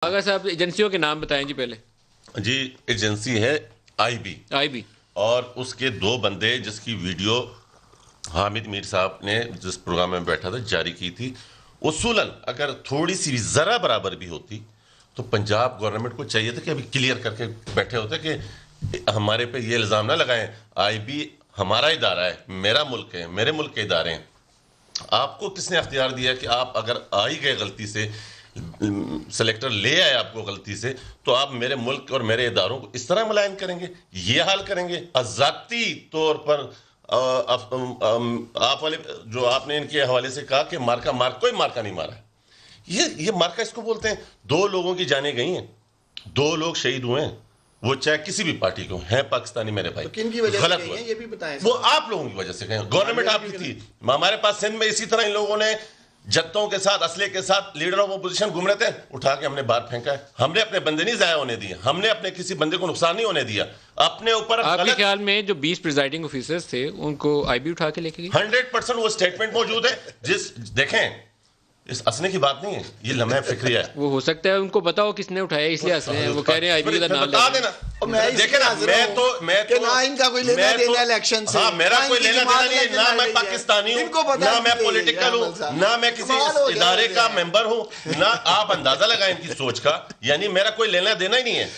آغا صاحب ایجنسیوں کے نام بتائیں جی پہلے. جی ایجنسی ہے آئی بی اور اس کے دو بندے جس کی ویڈیو حامد میر صاحب نے جس پروگرام میں بیٹھا تھا جاری کی تھی. اصولاً اگر تھوڑی سی بھی ذرا برابر بھی ہوتی تو پنجاب گورنمنٹ کو چاہیے تھا کہ ابھی کلیئر کر کے بیٹھے ہوتے کہ ہمارے پہ یہ الزام نہ لگائیں. آئی بی ہمارا ادارہ ہے, میرا ملک ہے, میرے ملک کے ادارے ہیں. آپ کو کس نے اختیار دیا کہ آپ اگر آئی گئے غلطی سے, سلیکٹر لے آئے آپ کو غلطی سے, تو آپ میرے ملک اور میرے اداروں کو اس طرح ملائن کریں گے, یہ حال کریں گے؟ ذاتی طور پر آپ والے جو آپ نے ان کے حوالے سے کہا کہ کوئی مارکا نہیں مارا. یہ مارکا اس کو بولتے ہیں. 2 لوگوں کی جانیں گئی ہیں, 2 لوگ شہید ہوئے ہیں, وہ چاہے کسی بھی پارٹی کو ہیں, پاکستانی میرے بھائی. کن کی وجہ سے غلط گئی ہیں یہ بھی بتائیں. وہ آپ لوگوں کی وجہ سے گئے, گورنمنٹ آپ کی تھی. ہمارے پاس سندھ میں اسی طرح ان لوگوں نے جتوں کے ساتھ, اسلحے کے ساتھ لیڈر آف اپوزیشن گھوم رہے تھے, اٹھا کے ہم نے باہر پھینکا ہے. ہم نے اپنے بندے نہیں ضائع ہونے دیے, ہم نے اپنے کسی بندے کو نقصان نہیں ہونے دیا اپنے اوپر. آپ کے خیال میں جو 20 پریزائڈنگ آفیسرز تھے ان کو آئی بی اٹھا کے لے کے گئی؟ 100% وہ اسٹیٹمنٹ موجود ہے. دیکھیں اس اسنے کی بات نہیں ہے, یہ لمحہ فکری ہے. وہ ہو سکتا ہے ان کو پتا ہو کس نے اٹھایا, اس لیے ہنس رہے ہیں. وہ کہہ رہے ہیں آئی بی کا نام بتا دینا. دیکھیں نا, میں تو نہ ان کا کوئی لینا دینا الیکشن سے, ہاں میرا کوئی لینا دینا نہیں ہے, نہ میں پاکستانی ہوں, نہ میں پولیٹیکل ہوں, نہ میں کسی ادارے کا ممبر ہوں, نہ آپ اندازہ لگائیں ان کی سوچ کا. یعنی میرا کوئی لینا دینا ہی نہیں ہے.